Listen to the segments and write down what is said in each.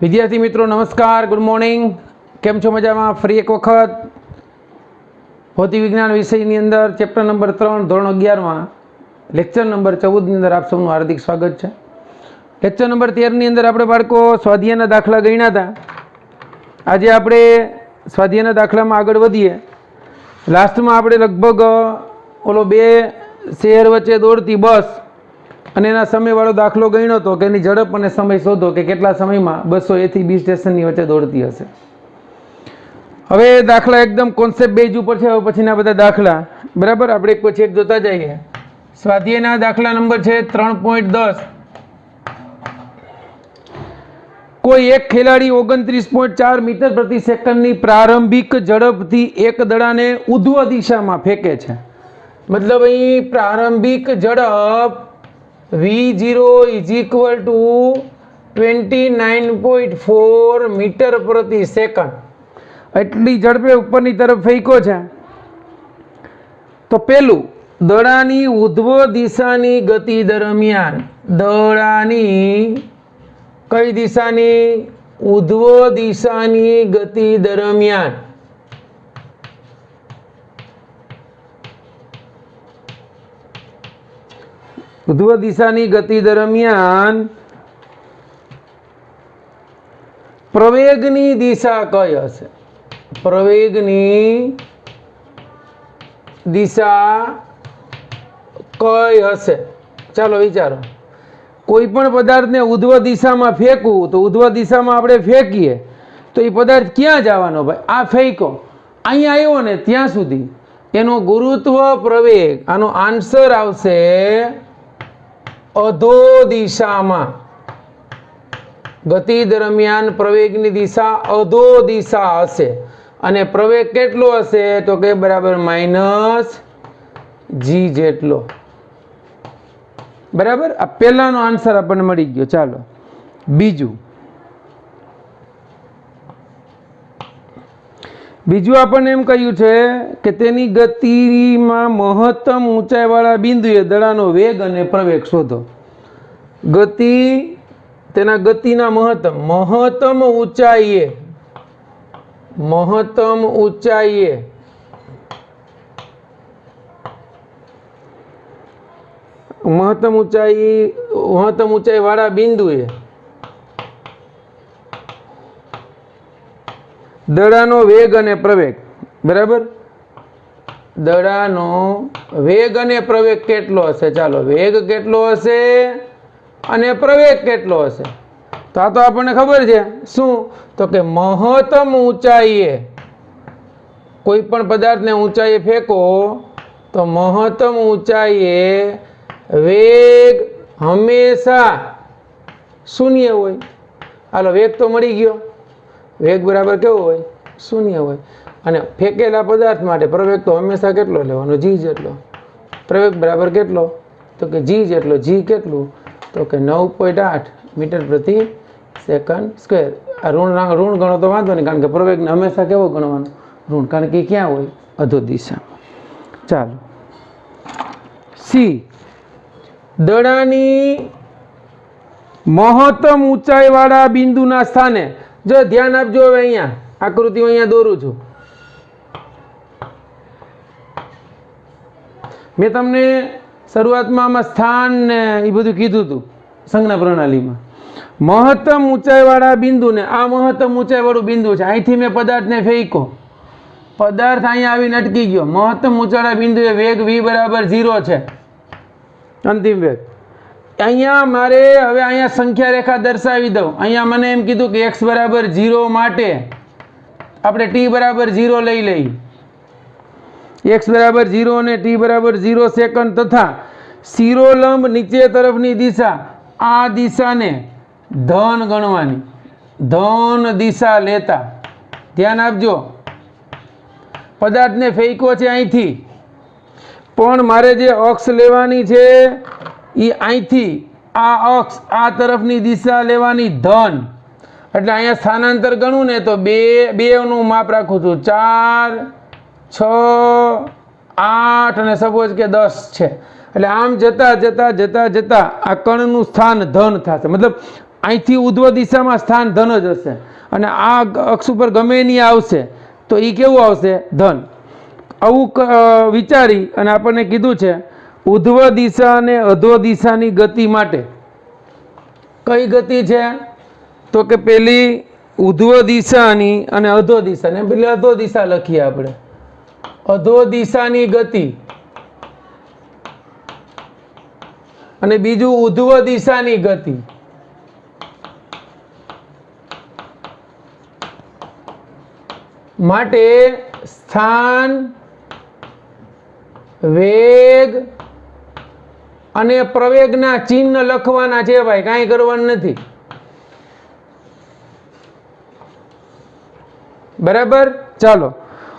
विद्यार्थी मित्रों नमस्कार, गुड मॉर्निंग। केम छो मजामां? फरी एक वखत भौतिक विज्ञान विषयनी अंदर चेप्टर नंबर 3 धोरण 11 में लेक्चर नंबर 14 ની અંદર આપ સૌનું હાર્દિક સ્વાગત છે। લેક્ચર નંબર 13 ની અંદર આપણે બાળકો સ્વાધ્યાયના દાખલા ગણ્યા હતા। આજે આપણે સ્વાધ્યાયના દાખલામાં આગળ વધીએ। લાસ્ટમાં આપણે લગભગ ઓલો બે શહેર વચ્ચે દોડતી બસ અને એના સમયવાળો દાખલો ગણ્યો હતો કે એની ઝડપ અને સમય શોધો કે કેટલા સમયમાં બસો એ થી બી સ્ટેશનની વચ્ચે દોડતી હશે। હવે દાખલા એકદમ કોન્સેપ્ટ બેઝ ઉપર છે। હવે પછીના બધા દાખલા બરાબર આપણે એક પછી એક જોતા જઈએ। સ્વાધ્યાયના દાખલા નંબર છે 3.10। કોઈ એક ખેલાડી 29.4 મીટર પ્રતિ સેકન્ડની પ્રારંભિક ઝડપથી એક દડાને ઉધ્વ દિશામાં ફેંકે છે। મતલબ અહીં પ્રારંભિક ઝડપ V0 is equal to 29.4 metre પ્રતિ સેકન્ડ એટલી ઝડપે ઉપરની તરફ ફેંક્યો છે। તો પેલું દડાની ઉધ્વ દિશાની ગતિ દરમિયાન દડાની કઈ દિશાની? ઉધ્વ દિશાની ગતિ દરમિયાન ઉધ્વ દિશાની ગતિ દરમિયાન પ્રવેગની દિશા કઈ હશે? પ્રવેગની દિશા કઈ હશે? ચાલો વિચારો। કોઈ પણ પદાર્થને ઉધ્વ દિશામાં ફેંકવું તો ઉધ્વ દિશામાં આપણે ફેંકીએ તો એ પદાર્થ ક્યાં જવાનો? ભાઈ આ ફેંકો અહીંયા આવ્યો ને ત્યાં સુધી એનો ગુરુત્વ પ્રવેગ, આનો આન્સર આવશે અધો દિશામાં। ગતિ દરમિયાન પ્રવેગની દિશા અધો દિશા હશે અને પ્રવેગ કેટલો હશે? તો કે બરાબર -g જેટલો। બરાબર, આ પહેલાનો આન્સર આપણને મળી ગયો। ચાલો બીજું આપણને એમ કહ્યું છે કે તેની ગતિમાં મહત્તમ ઊંચાઈવાળા બિંદુએ દડાનો વેગ અને પ્રવેગ શોધો। ગતિ, તેના ગતિના મહત્તમ ઊંચાઈએ મહત્તમ ઊંચાઈ વાળા બિંદુએ દડાનો વેગ અને પ્રવેગ। બરાબર, દડાનો વેગ અને પ્રવેગ કેટલો હશે? ચાલો વેગ કેટલો હશે અને પ્રવેગ કેટલો હશે? તો આ તો આપણને ખબર છે। શું? તો કે મહત્તમ ઊંચાઈએ કોઈ પણ પદાર્થને ઊંચાઈએ ફેંકો તો મહત્તમ ઊંચાઈએ વેગ હંમેશા શૂન્ય હોય। હાલો વેગ તો મળી ગયો, વેગ બરાબર કેવો હોય? શૂન્ય હોય। અને ફેંકેલા પદાર્થ માટે પ્રવેગ તો હંમેશા કેટલો લેવાનો? g જેટલો। પ્રવેગ બરાબર કેટલો? તો કે g જેટલો। g કેટલું? તો કે 9.8 મીટર પ્રતિ સેકન્ડ સ્ક્વેર। આ ઋણ ગણો તો વાંધો નહીં, કારણ કે પ્રવેગને હંમેશા કેવો ગણવાનો? ઋણ, કારણ કે ક્યાં હોય? અધો દિશામાં। ચાલો સી, દડાની મહત્તમ ઊંચાઈવાળા બિંદુના સ્થાને, જો ધ્યાન આપજો, હવે અહીંયા આકૃતિ અહીંયા દોરું છું। મેં તમને શરૂઆતમાં આમાં સ્થાન ને એ બધું કીધું હતું સંજ્ઞા પ્રણાલીમાં। મહત્તમ ઊંચાઈવાળા બિંદુને, આ મહત્તમ ઊંચાઈવાળું બિંદુ છે, અહીંથી મેં પદાર્થને ફેંક્યો, પદાર્થ અહીંયા આવીને અટકી ગયો। મહત્તમ ઊંચાઈવાળા બિંદુએ વેગ v બરાબર 0 છે, અંતિમ વેગ। અહીંયા મારે હવે અહીંયા સંખ્યા રેખા દર્શાવી દઉં। અહીંયા મને એમ કીધું કે x બરાબર 0 માટે આપણે t બરાબર 0 લઈ લઈ। x બરાબર 0 અને t બરાબર 0 સેકન્ડ તથા શિરોલંબ નીચે તરફની દિશા, આ દિશાને ધન ગણવાની, ધન દિશા લેતા। ધ્યાન આપજો, પદાર્થને ફેંક્યો છે અહીંથી, પણ મારે જે અક્ષ લેવાની છે એ અહીંથી આ અક્ષ, આ તરફની દિશા લેવાની ધન। એટલે અહીંયા સ્થાનાંતર ગણું ને તો બે નું માપ રાખું છું, 4, 6, 8 અને સપોઝ કે 10 છે। એટલે આમ જતા જતા જતા જતા આ કણનું સ્થાન ધન થશે। મતલબ અહીંથી ઉધ્વ દિશામાં સ્થાન ધન જ હશે અને આ અક્ષ ઉપર ગમે એની આવશે તો એ કેવું આવશે ધન. આવું વિચારી અને આપણને કીધું છે ઉધ્વ દિશા અને અધો દિશાની ગતિ માટે કઈ ગતિ છે તો કે પેલી ઉધ્વ દિશાની અને અધો દિશાની, પેલી અધો દિશા લખીએ આપણે, અધો દિશાની ગતિ અને બીજું ઉધ્વ દિશાની ગતિ. માટે સ્થાન, વેગ અને પ્રવેગના ચિહ્ન લખવાના છે ભાઈ, કાંઈ કરવાનું નથી. બરાબર. ચાલો,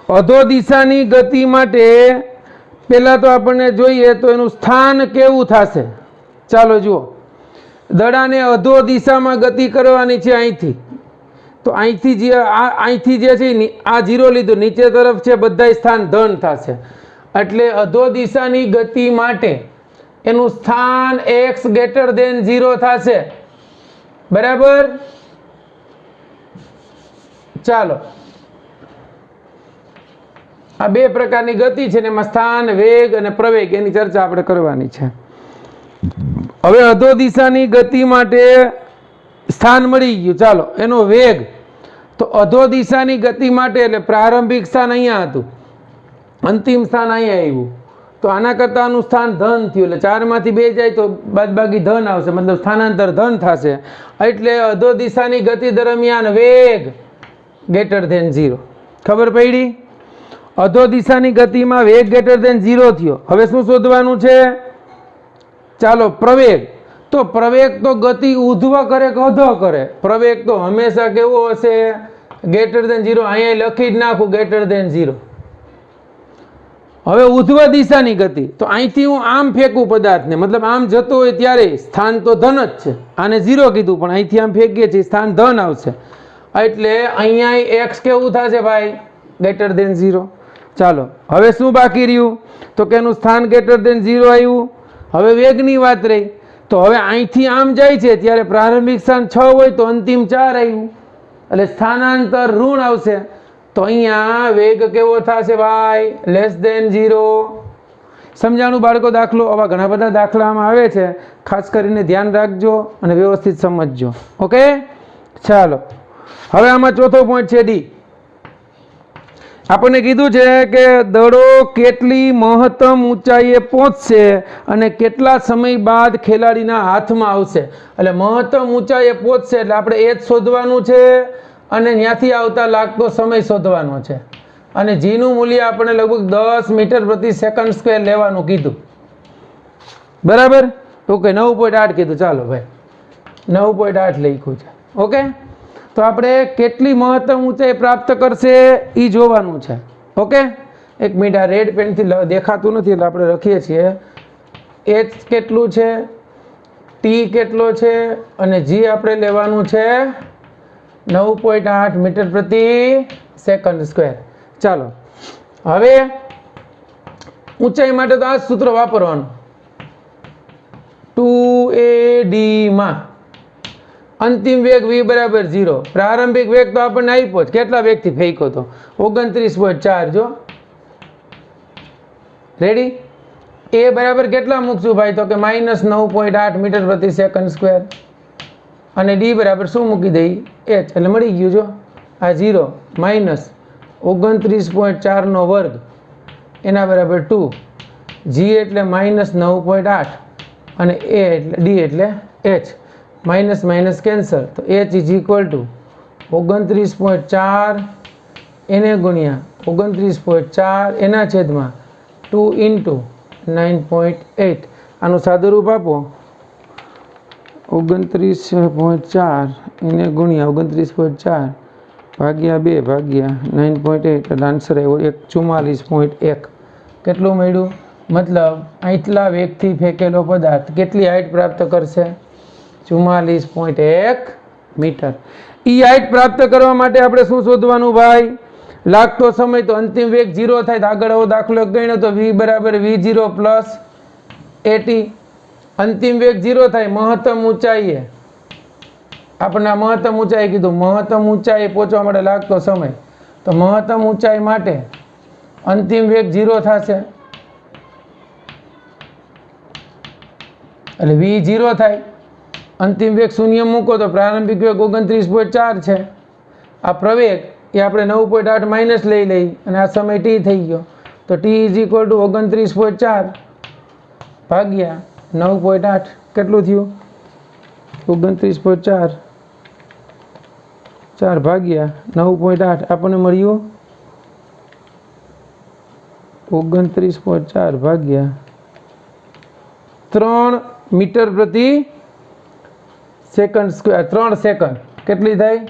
અધો દિશાની ગતિ માટે પહેલા તો આપણને જોઈએ તો એનું સ્થાન કેવું થશે. ચાલો જુઓ, દડાને અધો દિશામાં ગતિ કરવાની છે અહીંથી, તો અહીંથી જે છે આ 0 લીધું, નીચે તરફ છે બધા સ્થાન ધન થશે. એટલે અધો દિશાની ગતિ માટે એનું સ્થાન x > 0 થશે. બરાબર. ચાલો, આ બે પ્રકારની ગતિ છે ને એમાં સ્થાન, વેગ અને પ્રવેગ એની ચર્ચા આપણે કરવાની છે. હવે અધો દિશાની ગતિ માટે સ્થાન મળી ગયું. ચાલો, એનો વેગ તો અધો દિશાની ગતિ માટે એટલે પ્રારંભિક સ્થાન અહીંયા હતું, અંતિમ સ્થાન અહીંયા આવ્યું, તો આના કરતાં આનું સ્થાન ધન થયું એટલે 4 માંથી 2 જાય તો બાદબાકી ધન આવશે, મતલબ સ્થાનાંતર ધન થશે. એટલે અધો દિશાની ગતિ દરમિયાન વેગ > 0. ખબર પડી? અધો દિશાની ગતિમાં વેગ > 0 થયો. હવે શું શોધવાનું છે? ચાલો, પ્રવેગ. તો પ્રવેગ તો ગતિ ઉધ્વ કરે કે અધો કરે? પ્રવેગ તો હંમેશા કેવો હશે? > 0. અહીંયા લખી જ નાખું > 0. હવે ઉધ્વ દિશાની ગતિ, તો અહીંથી હું આમ ફેંકું પદાર્થને, મતલબ આમ જતો હોય ત્યારે સ્થાન તો ધન જ છે, આને 0 કીધું પણ અહીંથી આમ ફેંકીએ છીએ સ્થાન ધન આવશે. એટલે અહીંયા x કેવું થશે ભાઈ? > 0. ચાલો, હવે શું બાકી રહ્યું તો કે એનું સ્થાન > 0 આવ્યું. હવે વેગની વાત રહી, તો હવે અહીંથી આમ જાય છે ત્યારે પ્રારંભિક સ્થાન 6 હોય તો અંતિમ 4 આવ્યું, એટલે સ્થાનાંતર ઋણ આવશે. તો અહીંયા વેગ કેવો થશે ભાઈ? <0. સમજાણું બાળકો દાખલો? આવા ઘણા બધા દાખલા આમાં આવે છે, ખાસ કરીને ધ્યાન રાખજો અને વ્યવસ્થિત સમજજો. ઓકે, ચાલો, હવે આમાં ચોથો પોઈન્ટ છે ડી. આપણને કીધું છે કે દડો કેટલી મહત્તમ ઊંચાઈએ પહોંચશે અને કેટલા સમય બાદ ખેલાડીના હાથમાં આવશે. એટલે મહત્તમ ઊંચાઈએ પહોંચશે એટલે આપણે એ જ શોધવાનું છે અને ત્યાંથી આવતા લાગતો સમય શોધવાનો છે. અને જીનું મૂલ્ય આપણે લગભગ 10 મીટર/સેકન્ડ² લેવાનું કીધું. બરાબર. ઓકે, 9.8 કીધું. ચાલો ભાઈ, 9.8 લખ્યું છે. ઓકે, તો આપણે કેટલી મહત્તમ ઊંચાઈ પ્રાપ્ત કરશે એ જોવાનું છે. ઓકે, એક મિનિટ, આ રેડ પેનથી દેખાતું નથી એટલે આપણે લખીએ છીએ h કેટલું છે, t કેટલો છે અને g આપણે લેવાનું છે 9.8 મીટર/સેકન્ડ². ચાલો, હવે ઊંચાઈ માટે તો આ સૂત્ર વાપરવાનું. 2AD માં અંતિમ વેગ v = 0. પ્રારંભિક વેગ તો આપણને આપ્યો જ, કેટલા વેગથી ફેંક્યો તો? 29.4. જો રેડી. એ બરાબર કેટલા મૂકશું ભાઈ? તો કે -9.8 મીટર/સેકન્ડ². અને ડી બરાબર શું મૂકી દઈ? h. એટલે મળી ગયું. જો આ 0 -29.4 નો વર્ગ એના બરાબર 2. g એટલે -9.8 અને a એટલે d એટલે h. માઇનસ માઇનસ કેન્સલ, તો h = 29.4 એને ગુણ્યા 29.4 એના છેદમાં 2 × 9.8. આનું સાદું રૂપ આપો, 29.4 એને ગુણ્યા 29.4 ભાગ્યા 2 ભાગ્યા 9.8 એટલે આન્સર આવ્યો 44.1. કેટલું મળ્યું? મતલબ આટલા વેગથી ફેંકેલો પદાર્થ કેટલી હાઈટ પ્રાપ્ત કરશે? 44.1 મીટર. એ હાઈટ પ્રાપ્ત કરવા માટે આપણે શું શોધવાનું ભાઈ? લાગતો સમય. તો અંતિમ વેગ 0 થાય તો આગળ આવો દાખલો ગણ્યો તો v = v0 + at. અંતિમ વેગ 0 થાય, મહત્તમ ઊંચાઈએ આપણને આ મહત્તમ ઊંચાઈ કીધું, મહત્તમ ઊંચાઈ પહોંચવા માટે લાગતો સમય, તો મહત્તમ ઊંચાઈ માટે અંતિમ વેગ 0 થશે, એટલે v 0 થાય, અંતિમ વેગ 0 મૂકો તો પ્રારંભિક વેગ 29.4 છે. આ પ્રવેગ એ આપણે 9.8 માઇનસ લઈ લઈ અને આ સમય t થઈ ગયો, તો t ઇઝ ઇક્વલ ટુ 29.4 ભાગ્યા 9.8 કેટલું થયું? 29.4 4 ભાગ્યા 9.8 આપણને મળ્યું 29.4 ભાગ્યા 3 મીટર પ્રતિ સેકન્ડ સ્ક્વેર, 3 સેકન્ડ કેટલી થાય?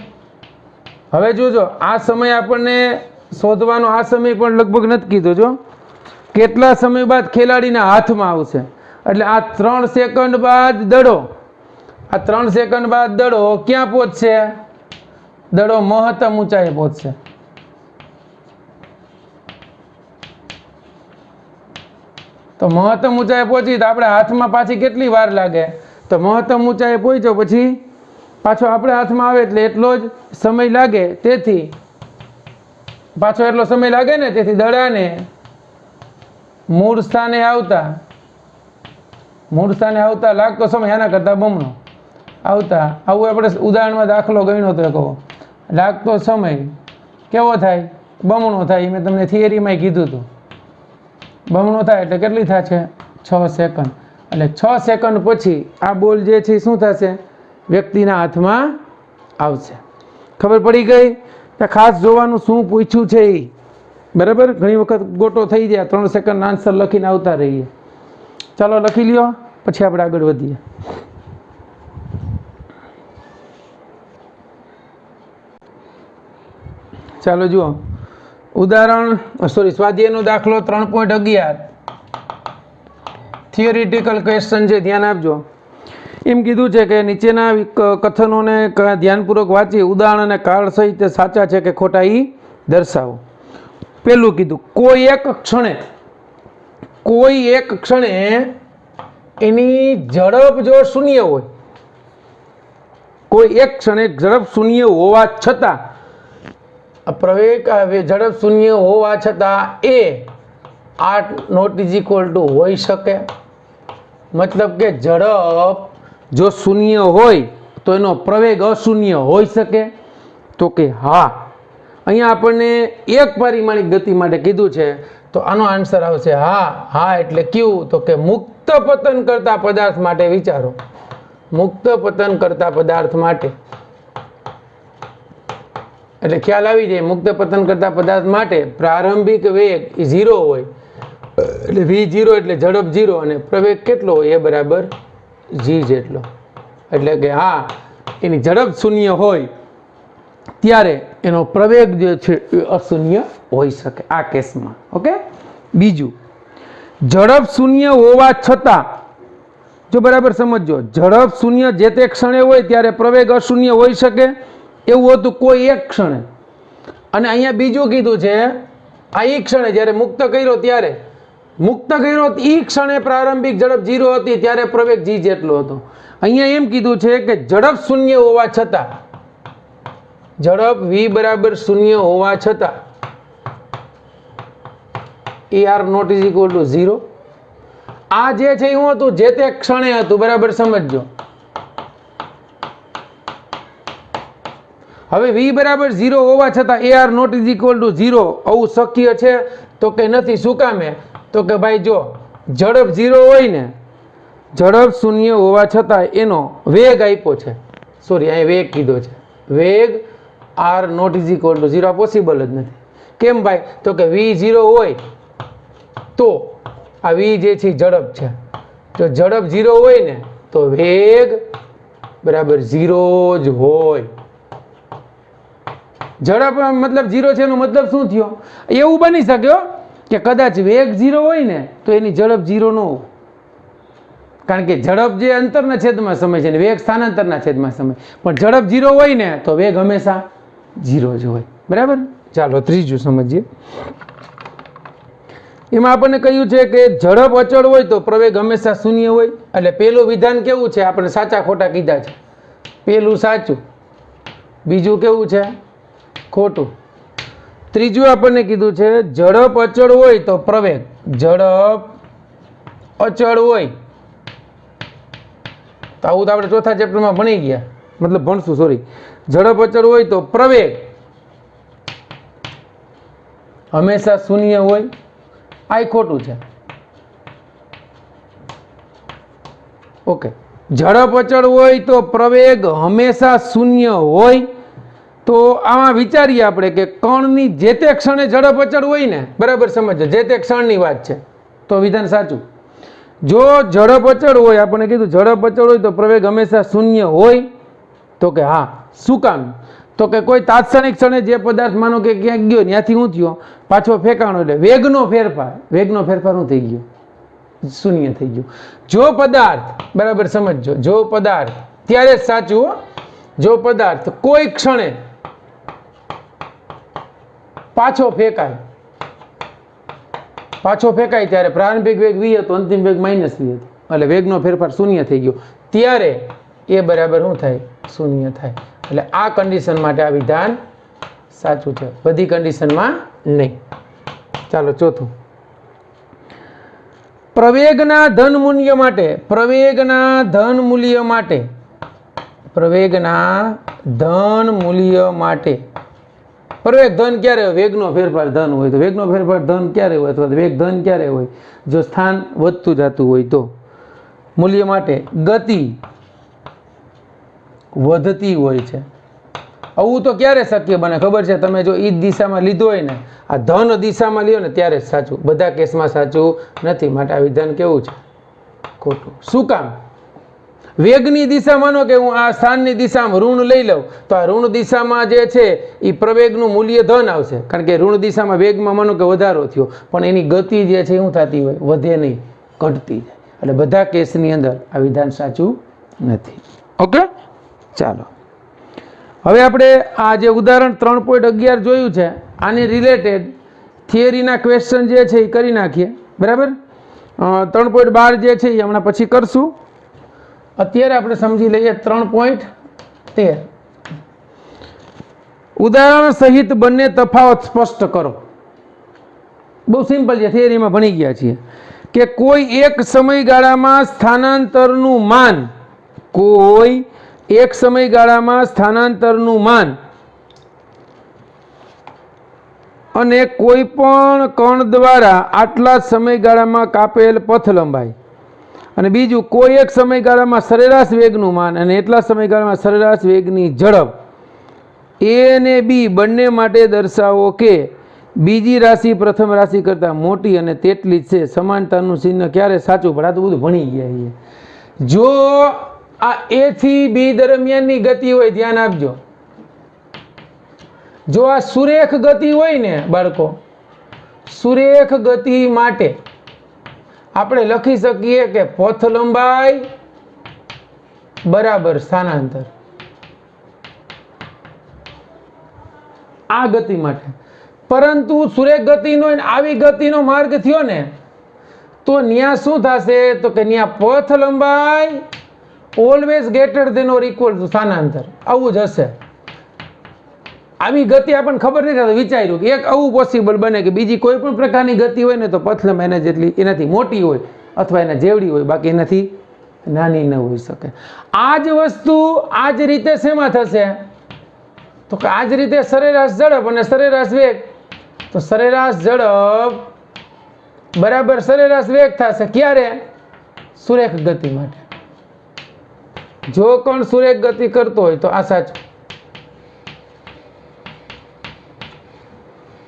હવે જોજો આ સમય આપણને શોધવાનો, આ સમય પણ લગભગ નથી કીધો, જો કેટલા સમય બાદ ખેલાડીના હાથમાં આવશે, એટલે આ 3 સેકન્ડ બાદ દડો, આ 3 સેકન્ડ બાદ દડો ક્યાં પહોંચશે? દડો મહત્તમ ઊંચાઈએ પહોંચશે. તો મહત્તમ ઊંચાઈએ પહોંચી તો આપણે હાથમાં પાછી કેટલી વાર લાગે? તો મહત્તમ ઊંચાઈએ પહોંચ્યો પછી પાછો આપણે હાથમાં આવે એટલે એટલો જ સમય લાગે, તેથી પાછો એટલો સમય લાગે ને, તેથી દડાને મૂળ સ્થાને આવતા લાગતો સમય આના કરતાં બમણો આવતા, આવું આપણે ઉદાહરણમાં દાખલો ગણ્યો તો કહો, લાગતો સમય કેવો થાય? બમણો થાય. મેં તમને થિયરીમાં કીધું હતું, બમણો થાય એટલે કેટલી થશે? 6 સેકન્ડ. એટલે 6 સેકન્ડ પછી આ બોલ જે છે શું થશે? વ્યક્તિના હાથમાં આવશે. ખબર પડી ગઈ? ત્યાં ખાસ જોવાનું શું પૂછ્યું છે એ, બરાબર? ઘણી વખત ગોટો થઈ જાય, 3 સેકન્ડ આન્સર લખીને આવતા રહીએ. ચાલો લખી લ્યો, પછી આપણે આગળ વધીએ. ચાલો જુઓ ઉદાહરણ, સ્વાધ્યાયનો દાખલો 3.11 થિયોરિટિકલ ક્વેશ્ચન છે, ધ્યાન આપજો. એમ કીધું છે કે નીચેના કથનોને ધ્યાનપૂર્વક વાંચી ઉદાહરણ અને કાળ સહિત સાચા છે કે ખોટા એ દર્શાવો. પેલું કીધું કોઈ એક ક્ષણે એની ઝડપ જો શૂન્ય હોય, કોઈ એક ક્ષણે ઝડપ શૂન્ય હોવા છતાં, પ્રવેગ ઝડપ શૂન્ય હોવા છતાં A R not is equal to હોઈ શકે. મતલબ કે ઝડપ જો શૂન્ય હોય તો એનો પ્રવેગ અશૂન્ય હોઈ શકે? તો કે હા. અહીંયા આપણને એક પરિમાણિક ગતિ માટે કીધું છે, તો આનો આન્સર આવશે હા. હા એટલે કયું? તો કે મુક્ત પતન કરતા પદાર્થ માટે વિચારો, મુક્ત પતન કરતા પદાર્થ માટે. એટલે ખ્યાલ આવી જાય, મુક્ત પતન કરતા પદાર્થ માટે પ્રારંભિક વેગ 0 હોય, એટલે v0 એટલે ઝડપ 0 અને પ્રવેગ કેટલો હોય? એ બરાબર g જેટલો. એટલે કે હા, એની ઝડપ શૂન્ય હોય ત્યારે એનો પ્રવેગ જે છે એ અશૂન્ય હોઈ શકે આ કેસમાં. ઓકે. બીજું, ઝડપ શૂન્ય હોવા છતાં, જો બરાબર સમજો, ઝડપ શૂન્ય જે તે ક્ષણે હોય ત્યારે પ્રવેગ અશૂન્ય હોઈ શકે એવું હતું કોઈ એક ક્ષણે. અને અહીંયા બીજું કીધું છે, આ એ ક્ષણે જ્યારે મુક્ત કર્યો ત્યારે, મુક્ત કર્યો એ ક્ષણે પ્રારંભિક ઝડપ 0 હતી ત્યારે પ્રવેગ g જેટલો હતો. અહીંયા એમ કીધું છે કે ઝડપ શૂન્ય હોવા છતાં, ઝડપ v બરાબર 0 હોવા છતાં AR not is equal to 0. આ જે છે એવું હતું જે તે ક્ષણે હતું, બરાબર સમજજો. હવે v બરાબર 0 હોવા છતાં AR not is equal to 0 આવું શક્ય છે? તો કે નથી. શું કામે? તો કે ભાઈ જો ઝડપ 0 હોય ને, ઝડપ શૂન્ય હોવા છતાં એનો વેગ આપ્યો છે, સોરી અહીં વેગ કીધો છે, વેગ r not is equal to 0 possible જ નથી. કેમ ભાઈ? તો કે v0 હોય તો આ v જે છે ઝડપ છે, જો ઝડપ 0 હોય ને તો વેગ બરાબર 0 જ હોય. ઝડપ મતલબ 0 છે એનો મતલબ શું થયો? એવું બની શક્યો કે કદાચ વેગ 0 હોય ને તો એની ઝડપ 0 ન હોય, કારણ કે ઝડપ જે અંતરના છેદમાં સમય છે ને વેગ સ્થાનાંતરના છેદમાં સમય, પણ ઝડપ 0 હોય ને તો વેગ હંમેશા 0 જ હોય. બરાબર. ચાલો ત્રીજું સમજીએ. એમાં આપણને કહ્યું છે કે ઝડપ અચળ હોય તો પ્રવેગ હંમેશા શૂન્ય હોય. એટલે પેલું વિધાન કેવું છે? આપણે સાચા ખોટા કીધા છે. પેલું સાચું, બીજું કેવું છે? ખોટું. ત્રીજું આપણને કીધું છે ઝડપ અચળ હોય તો પ્રવેગ. ઝડપ અચળ હોય તો આવું તો આપણે ચોથા ચેપ્ટરમાં ભણી ગયા, મતલબ ભણશું, સોરી. ઝડપ અચળ હોય તો પ્રવેગ હંમેશા શૂન્ય હોય, આ ખોટું છે. ઓકે, ઝડપ અચળ હોય તો પ્રવેગ હંમેશા શૂન્ય હોય. તો આમાં વિચારીએ આપણે કે કણની જે તે ક્ષણે ઝડપ અચળ હોય ને, બરાબર સમજો, જે તે ક્ષણની વાત છે તો વિધાન સાચું. જો ઝડપ અચળ હોય, આપણે કીધું ઝડપ અચળ હોય તો પ્રવેગ હંમેશા શૂન્ય હોય, તો કે હા. શું કામ? તો કે કોઈ તાત્ક્ષણિક ક્ષણે જે પદાર્થ માનો કે ક્યાંક ગયો ત્યાંથી હું થયો પાછો ફેંકાણો, એટલે વેગનો ફેરફાર શું થઈ ગયો? શૂન્ય થઈ ગયું. જો પદાર્થ, બરાબર સમજો, જો પદાર્થ, ત્યારે જ સાચું, જો પદાર્થ કોઈ ક્ષણે પાછો ફેંકાય ત્યારે પ્રારંભિક વેગ v હતો, અંતિમ વેગ -v હતો, એટલે વેગનો ફેરફાર શૂન્ય થઈ ગયો, ત્યારે એ બરાબર શું થાય? શૂન્ય થાય. એટલે આ કન્ડિશન માટે આ વિધાન સાચું છે, બધી કન્ડિશનમાં નહીં. ચાલો ચોથું, પ્રવેગના ધન મૂલ્ય માટે, પ્રવેગના ધન મૂલ્ય માટે, પ્રવેગના ધન મૂલ્ય માટે, પ્રવેગ ધન ક્યારે હોય? વેગનો ફેરફાર ધન હોય તો વેગનો ફેરફાર ધન ક્યારે હોય, અથવા વેગ ધન ક્યારે હોય? જો સ્થાન વધતું જતું હોય તો. મૂલ્ય માટે ગતિ વધતી હોય છે. આવું તો ક્યારે શક્ય બને ખબર છે? તમે જો એ દિશામાં લીધો હોય ને, આ ધન દિશામાં લ્યો ને ત્યારે જ સાચું, બધા કેસમાં સાચું નથી. માટે આ વિધાન કેવું છે? ખોટું. શું કામ? વેગની દિશા, માનો કે હું આ સ્થાનની દિશામાં ઋણ લઈ લઉં તો આ ઋણ દિશામાં જે છે એ પ્રવેગનું મૂલ્ય ધન આવશે, કારણ કે ઋણ દિશામાં વેગમાં માનો કે વધારો થયો, પણ એની ગતિ જે છે શું થતી હોય? વધે નહીં, ઘટતી જાય. એટલે બધા કેસની અંદર આ વિધાન સાચું નથી. ઓકે, ચાલો હવે આપણે આ જે ઉદાહરણ 3.11 જોયું છે, આની રિલેટેડ થિયરીના ક્વેશ્ચન જે છે એ કરી નાખીએ. બરાબર, 3.12 જે છે એ હમણાં પછી કરશું. અત્યારે આપણે સમજી લઈએ 3.13. ઉદાહરણ સહિત બંને તફાવત સ્પષ્ટ કરો. બહુ સિમ્પલ છે, થિયરીમાં ભણી ગયા છીએ કે કોઈ એક સમયગાળામાં સ્થાનાંતરનું માન, કોઈ એક સમયગાળામાં સ્થાનાંતરનું માન અને કોઈ પણ કણ દ્વારા આટલા સમયગાળામાં કાપેલ પથ લંબાઈ, અને બીજું કોઈ એક સમયગાળામાં સરેરાશ વેગનું માન અને એટલા સમયગાળામાં સરેરાશ વેગની ઝડપ, એ અને બી બંને માટે દર્શાવો કે બીજી રાશિ પ્રથમ રાશિ કરતાં મોટી અને તેટલી જ છે. સમાનતાનું ચિહ્ન ક્યારે સાચું પડે? આ તો બધું ભણી ગયા છીએ. જો આ એ થી બી દરમિયાનની ગતિ હોય, ધ્યાન આપજો, જો આ સુરેખ ગતિ હોય ને બાળકો, સુરેખ ગતિ માટે આપણે લખી શકીએ કે પથ લંબાઈ બરાબર સ્થાનાંતર. આ ગતિ માટે. પરંતુ સુરેખ ગતિનો આવી ગતિનો માર્ગ થયો ને તો ન્યા શું થશે? તો કે ન્યા પથ લંબાઈ always greater than or equal to સ્થાનાંતર. આવું જ હશે. આવી ગતિ આપણને ખબર નથી થતી, વિચાર્યું કે એક આવું પોસિબલ બને કે બીજી કોઈ પણ પ્રકારની ગતિ હોય ને તો પથ લંબાઈ એને જેટલી એનાથી મોટી હોય અથવા એના જેવડી હોય, બાકી એનાથી નાની ન હોઈ શકે. આ જ વસ્તુ આ જ રીતે શેમાં થશે? તો કે આ જ રીતે સરેરાશ ઝડપ અને સરેરાશ વેગ. તો સરેરાશ ઝડપ બરાબર સરેરાશ વેગ થશે. ક્યારે? સુરેખ ગતિ માટે. જો કણ સુરેખ ગતિ કરતો હોય તો આ સાચું.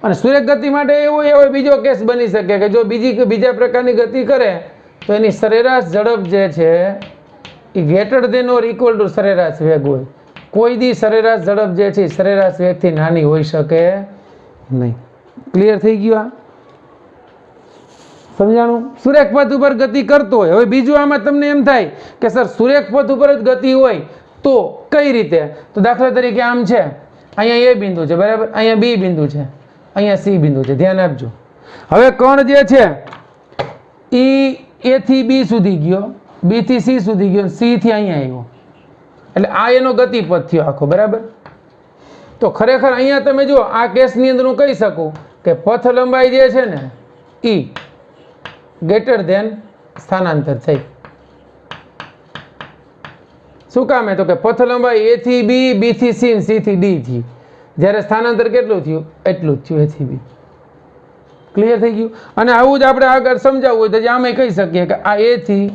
અને સુરેખ ગતિ માટે એવો બીજો કેસ બની શકે કે જો બીજા પ્રકારની ગતિ કરે તો એની સરેરાશ ઝડપ જે છે એ greater than or equal to સરેરાશ વેગ હોય. કોઈ દી સરેરાશ ઝડપ જે છે સરેરાશ વેગથી નાની હોઈ શકે નહીં. ક્લિયર થઈ ગયું? આ સમજાણું? સુરેખ પથ ઉપર ગતિ કરતો હોય. હવે બીજું આમાં તમને એમ થાય કે સર સુરેખ પથ ઉપર જ ગતિ હોય તો કઈ રીતે? તો દાખલા તરીકે આમ છે, અહીંયા એ બિંદુ છે, બરાબર, અહીંયા બી બિંદુ છે, અહીંયા સી બિંદુ છે. ધ્યાન આપજો. હવે કણ જે છે એ થી બી સુધી ગયો, બી થી સી સુધી ગયો, સી થી અહીંયા આવ્યો, એટલે આ એનો ગતિપથ થયો આખો, બરાબર. તો ખરેખર અહીંયા તમે જુઓ આ કેસની અંદર હું કહી શકું કે પથ લંબાઈ જે છે ને એ ગ્રેટર ધેન સ્થાનાંતર થઈ. શું કામ? તો કે પથ લંબાઈ A થી B, B થી C, C થી D થી, જ્યારે સ્થાનાંતર કેટલું થયું? એટલું જ થયું, A થી B. ક્લિયર થઈ ગયું? અને આવું જ આપણે આગળ સમજાવવું હોય તો આમે કહી શકીએ કે આ A થી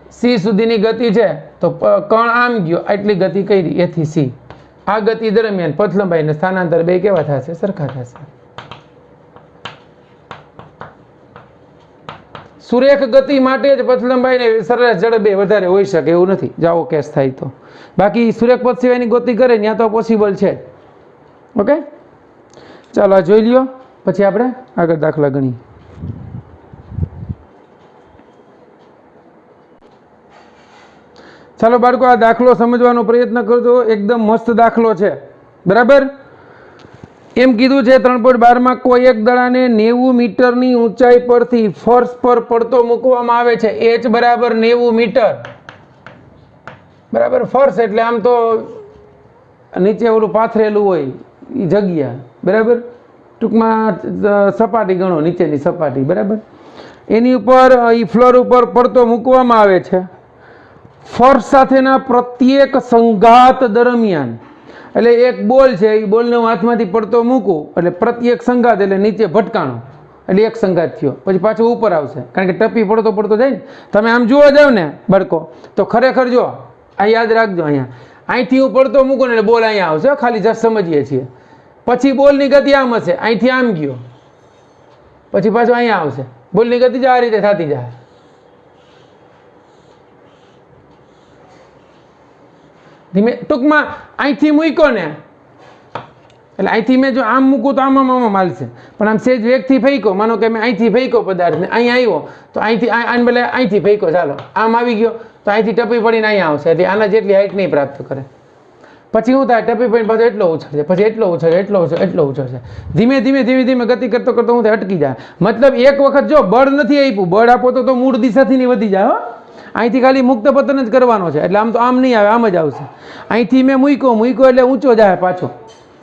C સુધીની ગતિ છે તો કણ આમ ગયો, એટલી ગતિ કરી A થી C. આ ગતિ દરમિયાન પથ લંબાઈ અને સ્થાનાંતર બે કેવા થશે? સરખા થશે. સુરેખ ગતિ માટે જ પથ લંબાઈ ને સરેરાશ ઝડપ વધારે હોઈ શકે એવું નથી, જાવો કેસ થાય તો. બાકી સુરેખ પથ સિવાયની ગતિ કરે ત્યાં તો પોસિબલ છે. ઓકે, ચાલો આ જોઈ લ્યો, પછી આપણે આગળ દાખલા ગણીએ. ચાલો બાળકો, આ દાખલો સમજવાનો પ્રયત્ન કરજો. એકદમ મસ્ત દાખલો છે, બરાબર. એમ કીધું છે 3.12 માં કોઈ એક દડાને 90 મીટરની ઊંચાઈ પરથી ફર્શ પર પડતો મૂકવામાં આવે છે. h બરાબર 90 મીટર, બરાબર. ફર્શ એટલે આમ તો નીચે ઓલું પાથરેલું હોય એ જગ્યા, બરાબર. ટૂંકમાં સપાટી ગણો, નીચેની સપાટી, બરાબર. એની ઉપર એ ફ્લોર ઉપર પડતો મૂકવામાં આવે છે. ફર્શ સાથેના પ્રત્યેક સંઘાત દરમિયાન, એટલે એક બોલ છે, એ બોલને હું હાથમાંથી પડતો મૂકું એટલે પ્રત્યેક સંઘાત એટલે નીચે ભટકાણો એટલે એક સંઘાત થયો, પછી પાછું ઉપર આવશે કારણ કે ટપી પડતો પડતો જાય ને. તમે આમ જોવા જાવ ને બાળકો તો ખરેખર જો આ યાદ રાખજો, અહીંયા અહીંથી હું પડતો મૂકું ને એટલે બોલ અહીંયા આવશે, ખાલી જસ્ટ સમજીએ છીએ. પછી બોલની ગતિ આમ હશે, અહીંથી આમ ગયો પછી પાછું અહીંયા આવશે, બોલની ગતિ જ આ રીતે થતી જાય. ધીમે ટૂંકમાં અહીંથી મૂક્યો ને એટલે અહીંથી મેં જો આમ મૂકું તો આમાં માલશે, પણ આમ સેજ વેગથી ફેંક્યો, માનો કે મેં અહીંથી ફેંક્યો પદાર્થને, અહીંયા આવ્યો તો અહીંથી આને બદલે અહીંથી ફેંક્યો, ચાલો આમ આવી ગયો તો અહીંથી ટપી પડીને અહીંયા આવશે, એટલે આના જેટલી હાઈટ નહીં પ્રાપ્ત કરે. પછી શું થાય? ટપી પડીને પાછો એટલો ઉછળશે, પછી એટલો ઉછળશે, એટલો ઉછળશે. ધીમે ધીમે ગતિ કરતો કરતો હું અટકી જાય. મતલબ એક વખત જો બળ નથી આપ્યું, બળ આપો તો મૂળ દિશાથી નહીં વધી જાય. અહીંથી ખાલી મુક્ત પતન જ કરવાનો છે, એટલે આમ તો આમ નહીં આવે, આમ જ આવશે. અહીંથી મેં મૂક્યો એટલે ઊંચો જાય પાછો,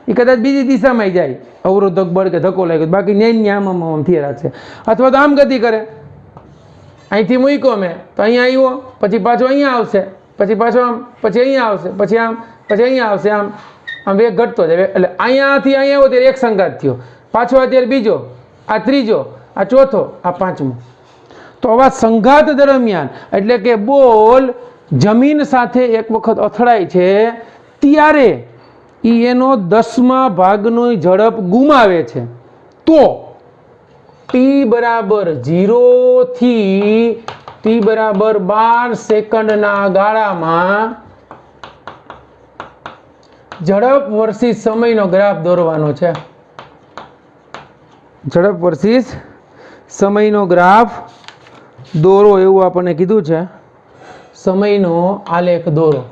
એ કદાચ બીજી દિશામાં જાય, અવરોધક બળ કે ધક્કો લાગ્યો, બાકી ન્યાય આમ થી રાખશે. અથવા તો આમ ગતિ કરે, અહીંથી મૂક્યો મેં તો અહીંયા આવ્યો, પછી પાછો અહીંયા આવશે, પછી પાછો આમ, પછી અહીંયા આવશે, પછી આમ, પછી અહીંયા આવશે, આમ આમ વેગ ઘટતો જાય. એટલે અહીંયાથી અહીંયા આવ્યો ત્યારે એક સંઘાત થયો, પાછો અત્યારે બીજો, આ ત્રીજો, આ ચોથો, આ પાંચમો. તો આવા સંઘાત દરમિયાન એટલે કે બોલ જમીન સાથે એક વખત અથડાય છે ત્યારે એનો 10મા ભાગનો ઝડપ ગુમાવે છે. તો t બરાબર 0 થી t બરાબર 12 સેકન્ડના ગાળામાં ઝડપ વર્સિસ સમયનો ગ્રાફ દોરવાનો છે. ઝડપ વર્સિસ સમયનો ગ્રાફ દોરો એવું આપણને કીધું છે. સમયનો આલેખ દોરો.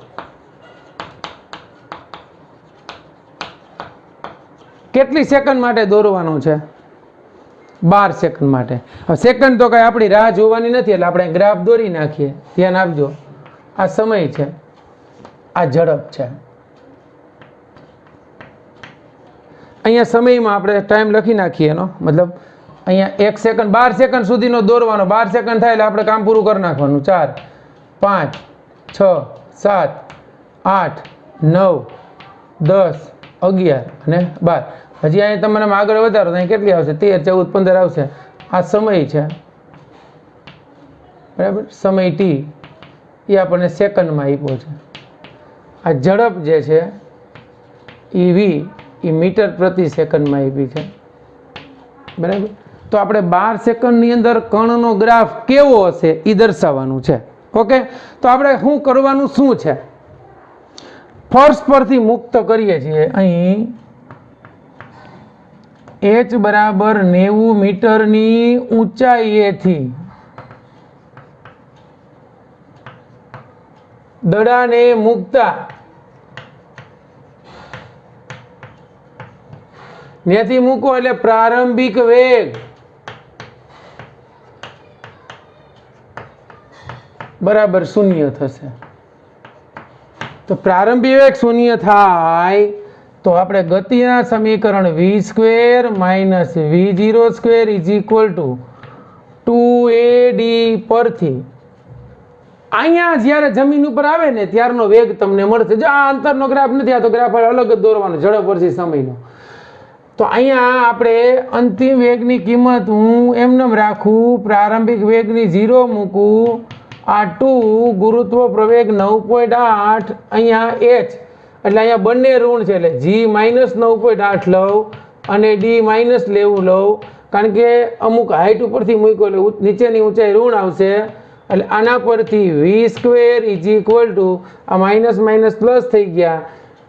કેટલી સેકન્ડ માટે દોરવાનો છે? 12 સેકન્ડ માટે. હવે સેકન્ડ તો કઈ આપણી રાહ જોવાની નથી એટલે આપણે ગ્રાફ દોરી નાખીએ. ધ્યાન આપજો, આ સમય છે, આ ઝડપ છે. અહીંયા સમયમાં આપણે ટાઈમ લખી નાખીએ એનો મતલબ અહીંયા 1 સેકન્ડ 12 સેકન્ડ સુધીનો દોરવાનો. 12 સેકન્ડ થાય એટલે આપણે કામ પૂરું કરી નાખવાનું. 4 5 6 7 8 9 10 11 અને 12. હજી અહીંયા તમારે આગળ વધારો તો અહીં કેટલી આવશે? 13 14 15 આવશે. આ સમય છે, બરાબર. સમય t એ આપણને સેકન્ડમાં આપ્યો છે. આ ઝડપ જે છે એ v એ મીટર પ્રતિ સેકન્ડમાં આપી છે, બરાબર. તો આપણે 12 સેકન્ડની અંદર કણનો ગ્રાફ કેવો હશે એ દર્શાવવાનું છે. ઓકે, તો આપણે શું કરવાનું શું છે? ફર્શ પરથી મુક્ત કરીએ છીએ. અહીં h બરાબર 90 મીટરની ઊંચાઈએથી દડાને મૂકતા ત્યાંથી મૂકો એટલે પ્રારંભિક વેગ બરાબર 0 થશે. તો પ્રારંભિક વેગ શૂન્ય થાય તો આપણે ગતિના સમીકરણ v² minus v0² is equal two 2AD પરથી અહીંયા જ્યારે જમીન ઉપર આવે ને ત્યારનો વેગ તમને મળશે. જો આ અંતરનો ગ્રાફ નથી, આ તો ગ્રાફ અલગ જ દોરવાનો ઝડપ વર્ષી સમયનો. તો અહીંયા આપણે અંતિમ વેગની કિંમત હું એમને રાખું, પ્રારંભિક વેગની 0 મૂકું, આ 2 ગુરુત્વ પ્રવેગ 9.8 અહીંયા h એટલે અહીંયા બંને ઋણ છે એટલે g માઇનસ 9.8 લઉં અને d માઇનસ લેવું લઉં, કારણ કે અમુક હાઈટ ઉપરથી મૂક્યો એટલે નીચેની ઊંચાઈ ઋણ આવશે. એટલે આના પરથી v² ઇઝ ઇક્વલ ટુ આ માઇનસ માઇનસ પ્લસ થઈ ગયા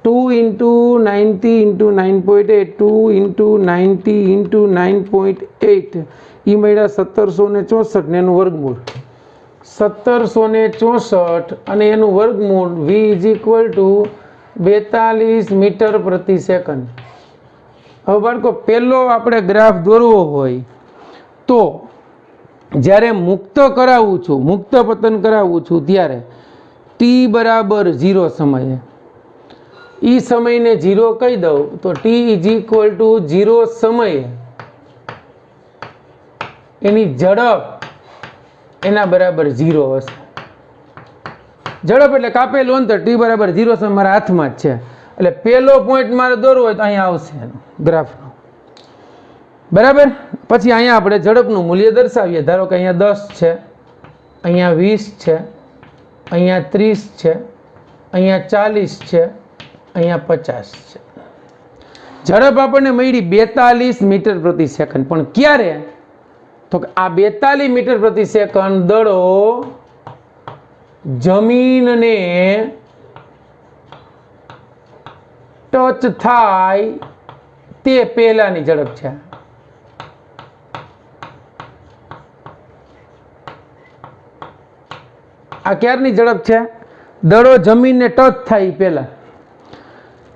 2 ઇન્ટુ 90 ઇન્ટુ 9.8 2 ઇન્ટુ 90 ઇન્ટુ 9.8 એ મળ્યા 1764 ને એનું વર્ગમૂળ 1764 અને એનું વર્ગમૂળ v is equal to 42 metre પ્રતિ સેકન્ડ. હવે બાળકો પહેલો આપણે ગ્રાફ દોરવો હોય તો જ્યારે મુક્ત કરાવું છું, મુક્ત પતન કરાવું છું ત્યારે t બરાબર 0 સમયે એ સમયને 0 કહી દઉં તો t ઇઝ ઇક્વલ ટુ 0 સમયે એની ઝડપ એના બરાબર 0 હશે. ઝડપ એટલે કાપેલું અંતર t બરાબર 0 સમય મારા હાથમાં જ છે એટલે પહેલો પોઈન્ટ મારે દોરવો હોય તો અહીંયા આવશે ગ્રાફનો, બરાબર. પછી અહીંયા આપણે ઝડપનું મૂલ્ય દર્શાવીએ. ધારો કે અહીંયા 10 છે, અહીંયા 20 છે, અહીંયા 30 છે, અહીંયા 40 છે, અહીંયા 50 છે. ઝડપ આપણને મળી 42 મીટર પ્રતિ સેકન્ડ. પણ ક્યારે? તો કે આ 42 મીટર પ્રતિ સેકન્ડ દડો જમીનને ટચ થાય તે પહેલાની ઝડપ છે. આ ક્યારની ઝડપ છે? દડો જમીનને ટચ થાય પહેલા.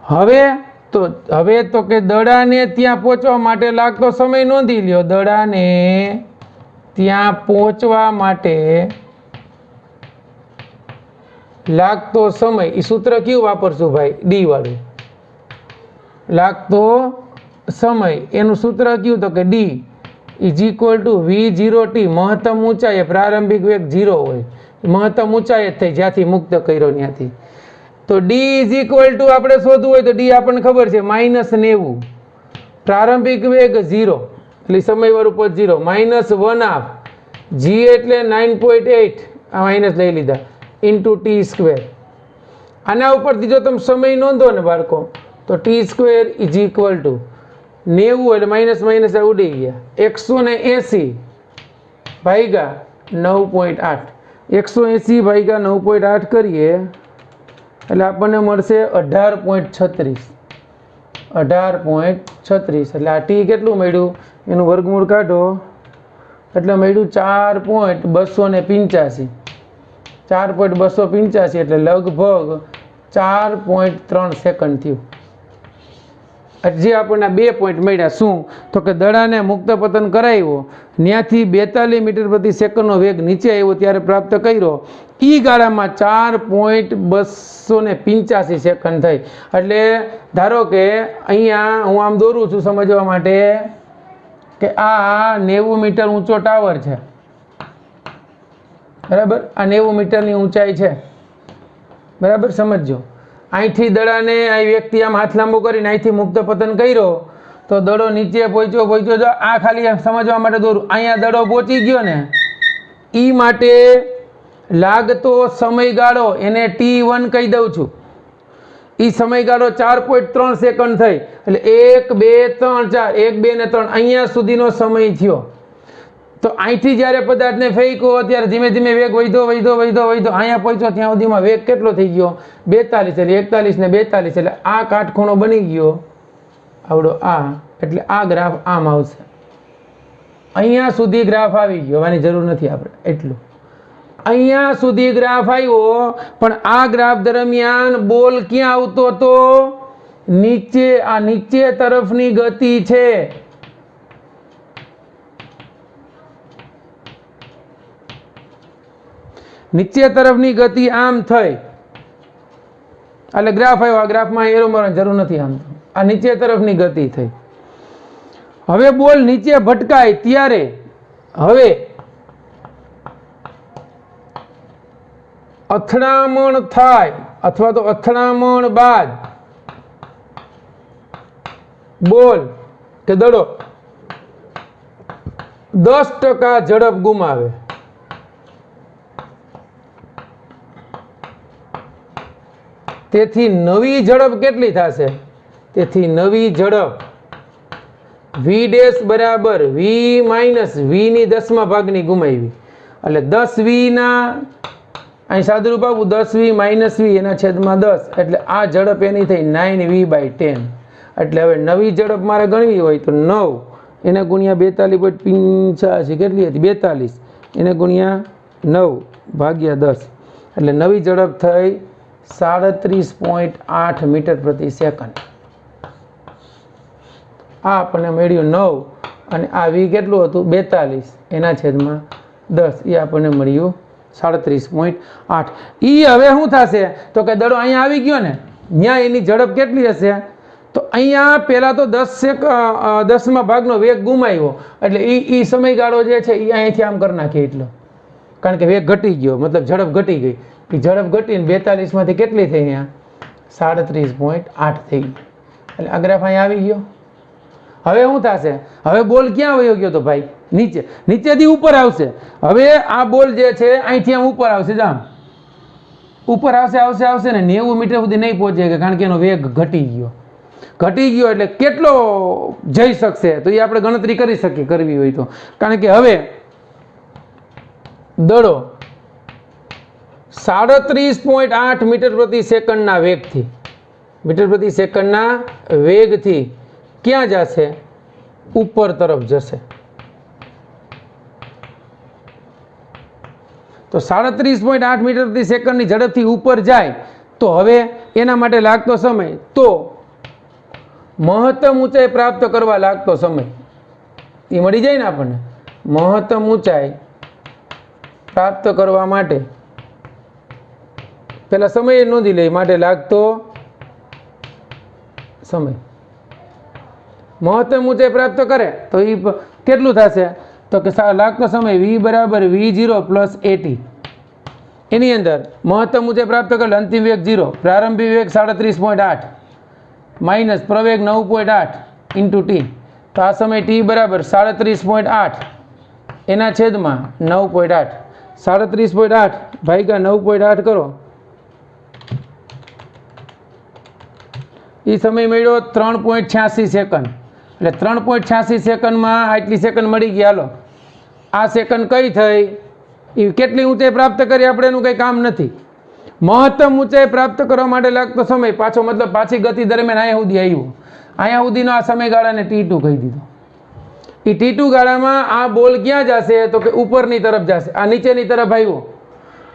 હવે તો કે દડાને ત્યાં પહોંચવા માટે લાગતો સમય નોંધી લ્યો. દડાને ત્યાં પહોંચવા માટે લાગતો સમય એ સૂત્ર કયું વાપરશું ભાઈ? ડી વાળું. લાગતો સમય એનું સૂત્ર કયું? તો કે D is equal two v0t. મહત્તમ ઊંચાઈ પ્રારંભિક વેગ 0 હોય, મહત્તમ ઊંચાઈ જ થઈ જ્યાંથી મુક્ત કર્યો ત્યાંથી. તો ડી ઇઝ ઇક્વલ ટુ આપણે શોધવું હોય તો ડી આપણને ખબર છે -90. પ્રારંભિક વેગ 0 એટલે સમયવાળું પદ 0 -1/2 g એટલે 9.8 આ માઇનસ લઈ લીધા ઇન્ટુ t². આના ઉપરથી જો તમે સમય નોંધો ને બાળકો તો t² ઇઝ ઇક્વલ ટુ 90 એટલે માઇનસ માઇનસ ઉડી ગયા 180 ભાગ્યા 9.8. 180 ભાગ્યા 9.8 કરીએ એટલે આપણને મળશે 18.36. 18.36 એટલે આ ટી કેટલું મળ્યું એનું વર્ગમૂળ કાઢો એટલે મળ્યું 4.285. 4.285 એટલે લગભગ 4.3 સેકન્ડ થયું. જે આપણને 2 પોઈન્ટ મળ્યા. શું? તો કે દડાને મુક્ત પતન કરાવ્યો ત્યાંથી 42 મીટર પ્રતિ સેકન્ડનો વેગ નીચે આવ્યો ત્યારે પ્રાપ્ત કર્યો એ ગાળામાં 4.285 સેકન્ડ થઈ. એટલે ધારો કે અહીંયા હું આમ દોરું છું સમજવા માટે કે આ 90 મીટર ઊંચો ટાવર છે, બરાબર. આ 90 મીટરની ઊંચાઈ છે, બરાબર. સમજો અહીંથી દડાને અહીં વ્યક્તિ આમ હાથ લાંબો કરીને અહીંથી મુક્ત પતન કર્યો તો દડો નીચે પહોંચ્યો. જો આ ખાલી સમજવા માટે દોરું. અહીંયા દડો પહોંચી ગયો ને એ માટે લાગતો સમયગાળો એને t1 કહી દઉં છું. એ સમયગાળો 4.3 સેકન્ડ થઈ એટલે 1 2 3 4 1 2 ને 3 અહીંયા સુધીનો સમય થયો. તો અહીંથી જ્યારે પદાર્થને ફેંક્યો ત્યારે ધીમે ધીમે વેગ વધ્યો અહીંયા પહોંચ્યો ત્યાં સુધીમાં વેગ કેટલો થઈ ગયો? 42 એટલે 41 ને 42 એટલે આ કાટખૂણો બની ગયો આવડો આ. એટલે આ ગ્રાફ આમ આવશે. અહીંયા સુધી ગ્રાફ આવી ગયો, આની જરૂર નથી આપણે એટલું. અહીંયા સુધી ગ્રાફ આવ્યો પણ આ ગ્રાફ દરમિયાન બોલ ક્યાં આવતો હતો? નીચે. આ નીચે તરફની ગતિ છે. નીચે તરફની ગતિ આમ થઈ એટલે ગ્રાફ આવ્યો. આ ગ્રાફમાં એરો મારવાની જરૂર નથી. આમ તો આ નીચે તરફની ગતિ થઈ. હવે બોલ નીચે ભટકાય ત્યારે હવે અથડામણ થાય અથવા તો અથડામણ બાદ બોલ કે દડો 10% ઝડપ ગુમાવે. તેથી નવી ઝડપ કેટલી થશે? તેથી નવી ઝડપ v ડેશ બરાબર v માઇનસ v ની 10મા ભાગની ગુમાવી. એટલે 10v ના અહીં સાદુરૂપ આપું 10v માઇનસ v એના છેદમાં 10. એટલે આ ઝડપ એની થઈ 9v/10. એટલે હવે નવી ઝડપ મારે ગણવી હોય તો 9 એને ગુણ્યા 42.85 કેટલી હતી? 42 એને ગુણ્યા 9 ભાગ્યા 10. એટલે નવી ઝડપ થઈ 37.8 મીટર પ્રતિ સેકન્ડ. આ આપણને મળ્યું 9 અને આ v કેટલું હતું? 42 એના છેદમાં 10. એ આપણને મળ્યું 37.8. એ હવે શું થશે તો કે દડો અહીંયા આવી ગયો ને, ત્યાં એની ઝડપ કેટલી હશે? તો અહીંયા પહેલાં તો 10મા ભાગનો વેગ ગુમાવ્યો. એટલે એ સમયગાળો જે છે એ અહીંથી આમ કરી નાખીએ એટલો, કારણ કે વેગ ઘટી ગયો, મતલબ ઝડપ ઘટી ગઈ. એ ઝડપ ઘટીને 42માંથી કેટલી થઈ? અહીંયા 37.8 થઈ ગઈ. એટલે આ ગ્રાફ અહીંયા આવી ગયો. હવે શું થશે? હવે બોલ ક્યાં વયો ગયો તો ભાઈ? નીચે. નીચેથી ઉપર આવશે. હવે આ બોલ જે છે અહીંથી આમ ઉપર આવશે. જામ ઉપર આવશે આવશે આવશે ને 90 મીટર સુધી નહીં પહોંચે, કારણ કે એનો વેગ ઘટી ગયો. ઘટી ગયો એટલે કેટલો જઈ શકશે તો એ આપણે ગણતરી કરી શકીએ કરવી હોય તો. કારણ કે હવે દડો 37.8 મીટર પ્રતિ સેકન્ડના વેગથી ક્યાં જશે? ઉપર તરફ જશે. તો 37.8 મીટર પ્રતિ સેકન્ડની ઝડપથી ઉપર જાય તો હવે એના માટે લાગતો સમય, તો મહત્તમ ઊંચાઈ પ્રાપ્ત કરવા લાગતો સમય એ મળી જાય ને આપણને. મહત્તમ ઊંચાઈ પ્રાપ્ત કરવા માટે પેલા સમય નોંધી લઈ, માટે લાગતો સમય. મહત્તમ ઊંચાઈ પ્રાપ્ત કરે તો એ કેટલું થશે? તો કે લાગતો સમય v બરાબર v0 પ્લસ at. એની અંદર મહત્તમ ઊંચાઈ પ્રાપ્ત કરે અંતિમ વેગ 0, પ્રારંભિક વેગ 37.8 માઇનસ પ્રવેગ 9.8 ઇન્ટુ t. તો આ સમય t બરાબર 37.8 એના છેદમાં 9.8. 37.8 ભાગ્યા 9.8 કરો. એ સમય મળ્યો 3.86 સેકન્ડ. એટલે 3.86 સેકન્ડમાં આટલી સેકન્ડ મળી ગઈ. હાલો આ સેકન્ડ કઈ થઈ? એ કેટલી ઊંચાઈ પ્રાપ્ત કરી આપણે એનું કંઈ કામ નથી. મહત્તમ ઊંચાઈ પ્રાપ્ત કરવા માટે લાગતો સમય પાછો, મતલબ પાછી ગતિ દરમિયાન અહીંયા સુધી આવ્યો. અહીંયા સુધીનો આ સમયગાળાને t2 કહી દીધો. એ t2 ગાળામાં આ બોલ ક્યાં જશે? તો કે ઉપરની તરફ જશે. આ નીચેની તરફ આવ્યો.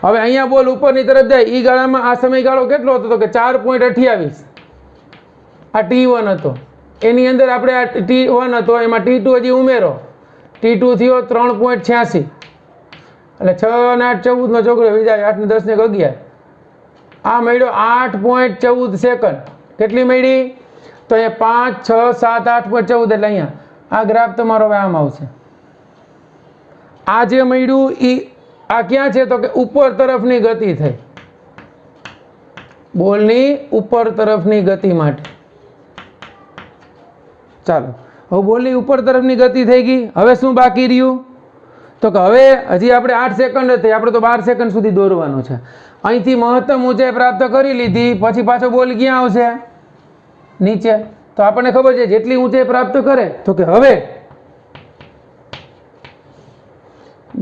હવે અહીંયા બોલ ઉપરની તરફ જાય. એ ગાળામાં આ સમયગાળો કેટલો હતો? તો કે 4.28. આ t1 હતો. એની અંદર આપણે આ t1 હતો એમાં t2 હજી ઉમેરો. t2 થયો 3.86. એટલે 6 ને 8 14 નો ચોકડો વિજાય, 8 ને 10 ને 11. આ મળ્યો 8.14 સેકન્ડ. કેટલી મળી? તો અહીંયા 5 6 7 8.14. એટલે અહીંયા આ ગ્રાફ તમારો હવે આમ આવશે. આ જે મળ્યું એ આ ક્યાં છે? તો કે ઉપર તરફની ગતિ થઈ, બોલની ઉપર તરફની ગતિ માટે. ચાલો હવે બોલની ઉપર તરફની ગતિ થઈ ગઈ. હવે શું બાકી રહ્યું? તો કે હવે હજી આપણે 8 સેકન્ડ હતી, આપણે તો 12 સેકન્ડ સુધી દોરવાનું છે. અહીંથી મહત્તમ ઊંચાઈ પ્રાપ્ત કરી લીધી, પછી પાછો બોલ ક્યાં આવશે? નીચે. તો આપણને ખબર છે જેટલી ઊંચાઈ પ્રાપ્ત કરે તો કે હવે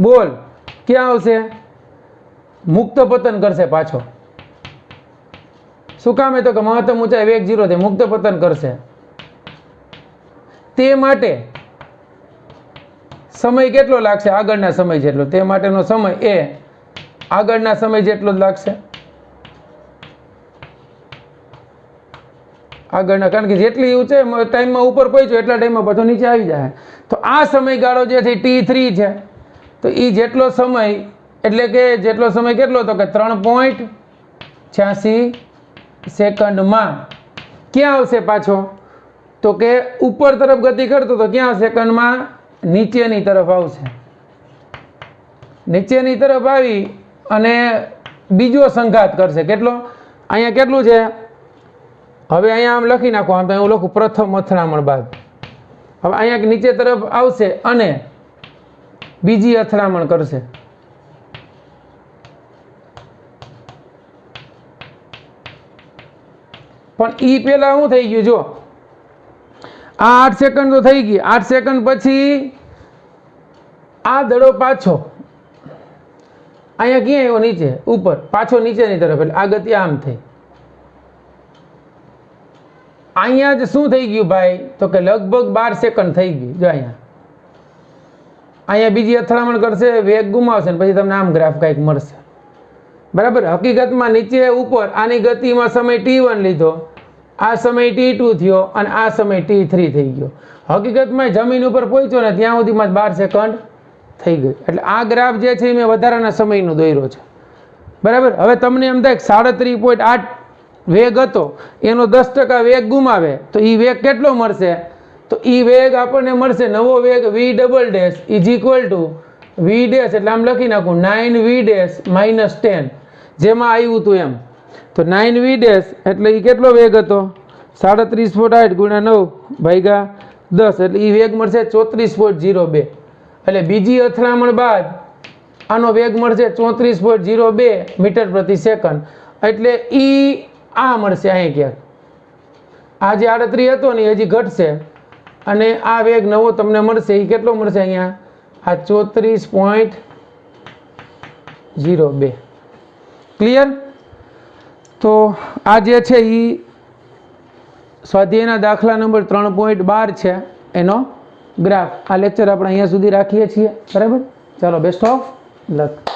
બોલ ક્યાં આવશે? મુક્ત પતન કરશે પાછો. શું કામ? તો કે મહત્તમ ઊંચાઈ વેગ 0 થી મુક્ત પતન કરશે. તે માટે સમય કેટલો લાગશે? આગળના સમય જેટલો. તે માટેનો સમય એ આગળના સમય જેટલો જ લાગશે. આગળના, કારણ કે જેટલી ઊંચાઈ ટાઈમમાં ઉપર પહોંચ્યો એટલા ટાઈમમાં પાછો નીચે આવી જાય. તો આ સમયગાળો જે છે t3 છે. તો એ જેટલો સમય, એટલે કે જેટલો સમય કેટલો? તો કે 3.86 સેકન્ડમાં ક્યાં આવશે પાછો? તો કે ઉપર તરફ ગતિ કરતો તો ક્યાં સેકન્ડમાં નીચેની તરફ આવશે. નીચેની તરફ આવી અને બીજો સંઘાત કરશે. કેટલો? અહીંયા કેટલું છે? હવે અહીંયા આમ લખી નાખો. આમ તો હું લખું પ્રથમ અથડામણ બાદ. હવે અહીંયા નીચે તરફ આવશે અને બીજી અથડામણ કરશે. પણ ઈ પેલા શું થઈ ગયું? જો આ 8 સેકન્ડ તો થઈ ગઈ. 8 સેકન્ડ પછી આ દડો પાછો અહીંયા ક્યાં આવ્યો? નીચે, ઉપર, પાછો નીચેની તરફ. એટલે આ ગતિ આમ થઈ. અહીંયા જ શું થઈ ગયું ભાઈ? તો કે લગભગ 12 સેકન્ડ થઈ ગઈ. જો અહીંયા બીજી અથડામણ કરશે, વેગ ગુમાવશે ને પછી તમને આમ ગ્રાફ કંઈક મળશે. બરાબર. હકીકતમાં નીચે ઉપર આની ગતિમાં સમય t1 લીધો, આ સમય t2 થયો અને આ સમય t3 થઈ ગયો. હકીકતમાં જમીન ઉપર પહોંચ્યો ને ત્યાં સુધીમાં 12 સેકન્ડ થઈ ગઈ. એટલે આ ગ્રાફ જે છે એ મેં વધારાના સમયનો દોર્યો છે. બરાબર. હવે તમને એમ થાય 37.8 વેગ હતો, એનો 10% વેગ ગુમાવે તો એ વેગ કેટલો મળશે? તો એ વેગ આપણને મળશે નવો વેગ v double dash is equal two v dash, એટલે આમ લખી નાખું 9v ડેશ માઇનસ 10, જેમાં આવ્યું હતું એમ. તો 9v ડેશ એટલે એ કેટલો વેગ હતો? 37.8 ગુણ્યા 9 ભાગ્યા 10, એટલે એ વેગ મળશે 34.02. એટલે બીજી અથડામણ બાદ આનો વેગ મળશે 34.02 મીટર પ્રતિ સેકન્ડ. એટલે ઈ આ મળશે અહીં ક્યાંક. આ જે 38 હતો ને એ હજી ઘટશે અને આ વેગ નવો તમને મળશે. એ કેટલો મળશે અહીંયા? આ 34.02. ક્લિયર? તો આ જે છે એ સ્વાધ્યાયના દાખલા નંબર 3.12 છે એનો ગ્રાફ. આ લેક્ચર આપણે અહીંયા સુધી રાખીએ છીએ. બરાબર. ચાલો, બેસ્ટ ઓફ લક.